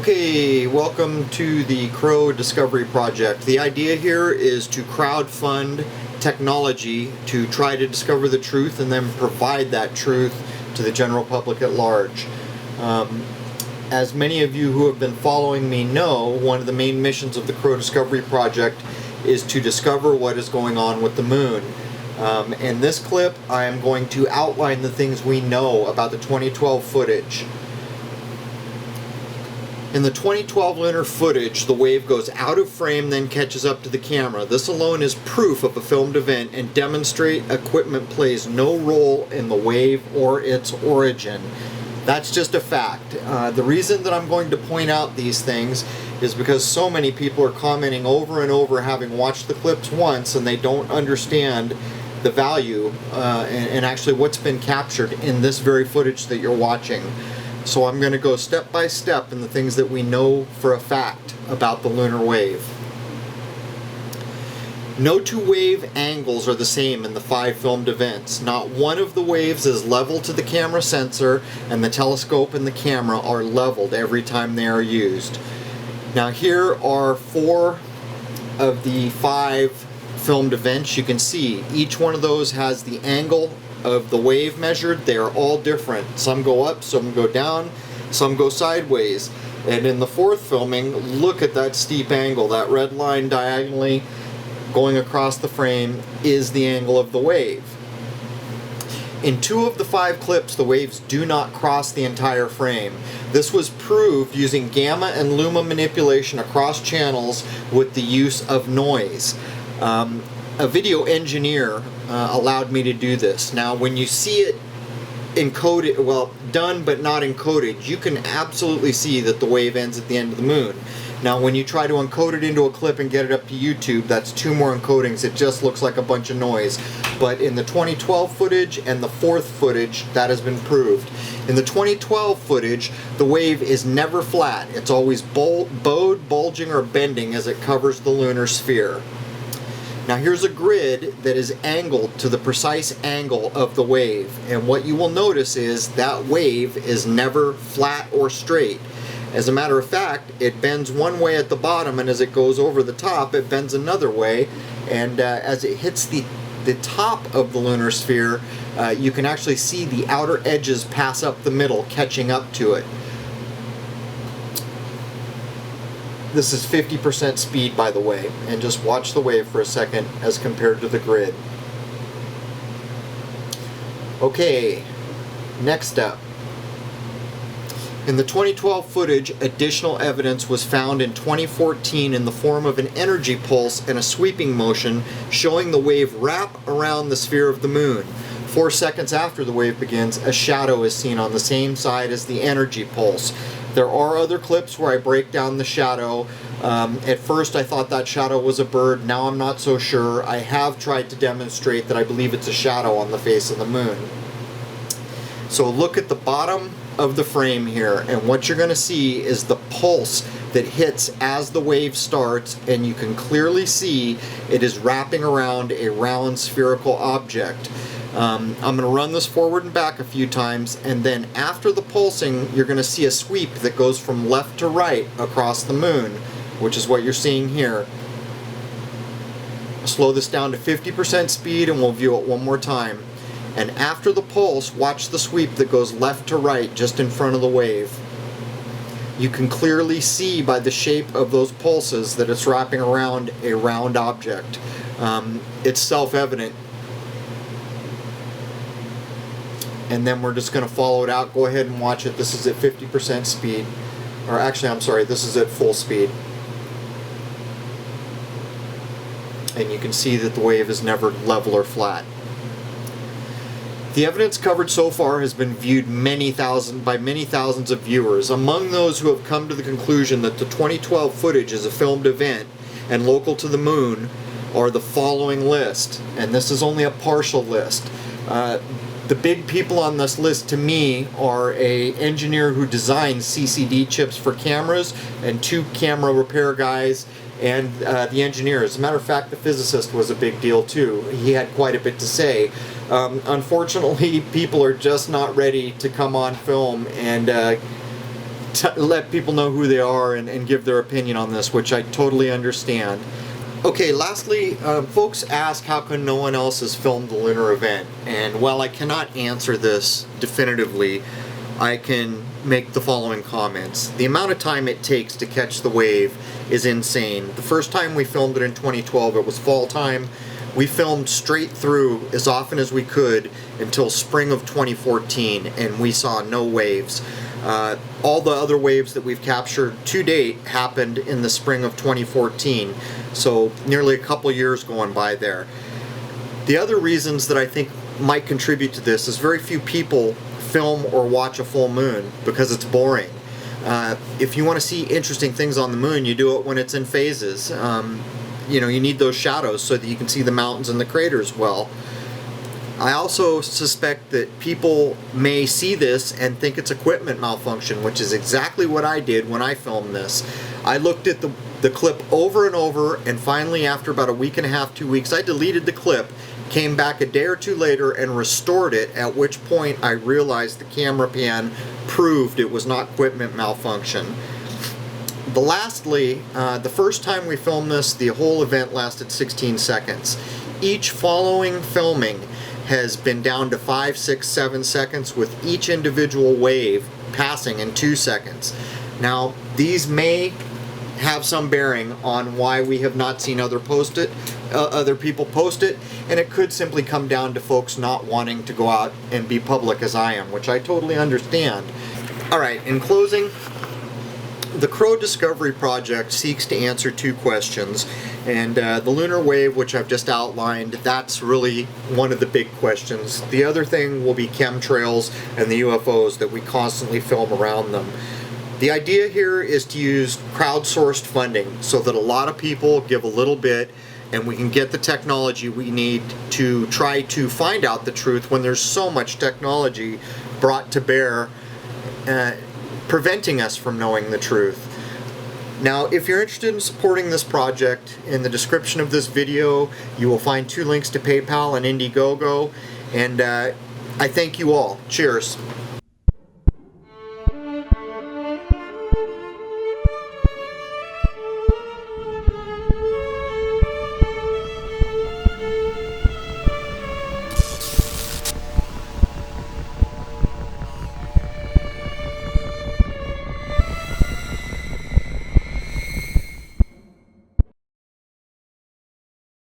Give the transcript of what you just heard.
Okay, welcome to the Crrow Discovery Project. The idea here is to crowdfund technology to try to discover the truth and then provide that truth to the general public at large. As many of you who have been following me know, one of the main missions of the Crrow Discovery Project is to discover what is going on with the moon. In this clip, I am going to outline the things we know about the 2012 footage. In the 2012 lunar footage, the wave goes out of frame, then catches up to the camera. This alone is proof of a filmed event and demonstrate equipment plays no role in the wave or its origin. That's just a fact. The reason that I'm going to point out these things is because so many people are commenting over and over, having watched the clips once, and they don't understand the value and actually what's been captured in this very footage that you're watching. So I'm going to go step by step in the things that we know for a fact about the lunar wave. No two wave angles are the same in the 5 filmed events. Not one of the waves is level to the camera sensor, and the telescope and the camera are leveled every time they are used. Now here are 4 of the 5 filmed events. You can see each one of those has the angle of the wave measured. They are all different. Some go up, some go down, some go sideways. And in the 4th filming, look at that steep angle. That red line diagonally going across the frame is the angle of the wave. In 2 of the 5 clips, the waves do not cross the entire frame. This was proved using gamma and luma manipulation across channels with the use of noise. A video engineer allowed me to do this. Now when you see it encoded, well, done but not encoded, you can absolutely see that the wave ends at the end of the moon. Now when you try to encode it into a clip and get it up to YouTube, that's 2 more encodings. It just looks like a bunch of noise. But in the 2012 footage and the 4th footage, that has been proved. In the 2012 footage, the wave is never flat. It's always bowed, bulging, or bending as it covers the lunar sphere. Now here's a grid that is angled to the precise angle of the wave, and what you will notice is that wave is never flat or straight. As a matter of fact, it bends one way at the bottom, and as it goes over the top it bends another way, and as it hits the top of the lunar sphere, you can actually see the outer edges pass up the middle, catching up to it. This is 50% speed, by the way, and just watch the wave for a second as compared to the grid. Okay, next up. In the 2012 footage, additional evidence was found in 2014 in the form of an energy pulse and a sweeping motion showing the wave wrap around the sphere of the moon. 4 seconds after the wave begins, a shadow is seen on the same side as the energy pulse. There are other clips where I break down the shadow. At first I thought that shadow was a bird, now I'm not so sure. I have tried to demonstrate that I believe it's a shadow on the face of the moon. So look at the bottom of the frame here, and what you're going to see is the pulse that hits as the wave starts, and you can clearly see it is wrapping around a round spherical object. I'm going to run this forward and back a few times, and then after the pulsing you're going to see a sweep that goes from left to right across the moon, which is what you're seeing here. I'll slow this down to 50% speed and we'll view it one more time. And after the pulse, watch the sweep that goes left to right just in front of the wave. You can clearly see by the shape of those pulses that it's wrapping around a round object. It's self-evident. And then we're just going to follow it out. Go ahead and watch it. This is at 50% speed. Or actually, I'm sorry, this is at full speed. And you can see that the wave is never level or flat. The evidence covered so far has been viewed by many thousands of viewers. Among those who have come to the conclusion that the 2012 footage is a filmed event and local to the moon are the following list. And this is only a partial list. The big people on this list to me are an engineer who designed CCD chips for cameras, and 2 camera repair guys, and the engineer. As a matter of fact, the physicist was a big deal too. He had quite a bit to say. Unfortunately, people are just not ready to come on film and let people know who they are and give their opinion on this, which I totally understand. Okay, lastly, folks ask how come no one else has filmed the lunar event, and while I cannot answer this definitively, I can make the following comments. The amount of time it takes to catch the wave is insane. The first time we filmed it in 2012, it was fall time. We filmed straight through as often as we could until spring of 2014, and we saw no waves. All the other waves that we've captured to date happened in the spring of 2014, so nearly a couple years going by there. The other reasons that I think might contribute to this is very few people film or watch a full moon because it's boring. If you want to see interesting things on the moon, you do it when it's in phases. You know, you need those shadows so that you can see the mountains and the craters well. I also suspect that people may see this and think it's equipment malfunction, which is exactly what I did when I filmed this. I looked at the clip over and over, and finally after about a week and a half, 2 weeks, I deleted the clip, came back a day or two later and restored it, at which point I realized the camera pan proved it was not equipment malfunction. Lastly, the first time we filmed this, the whole event lasted 16 seconds. Each following filming has been down to 5, 6, 7 seconds, with each individual wave passing in 2 seconds. Now, these may have some bearing on why we have not seen other people post it, and it could simply come down to folks not wanting to go out and be public as I am, which I totally understand. Alright, in closing, the Crrow Discovery Project seeks to answer 2 questions, and the lunar wave, which I've just outlined, that's really one of the big questions. The other thing will be chemtrails and the UFOs that we constantly film around them. The idea here is to use crowdsourced funding so that a lot of people give a little bit, and we can get the technology we need to try to find out the truth when there's so much technology brought to bear preventing us from knowing the truth. Now, if you're interested in supporting this project, in the description of this video you will find 2 links to PayPal and Indiegogo, and I thank you all. Cheers.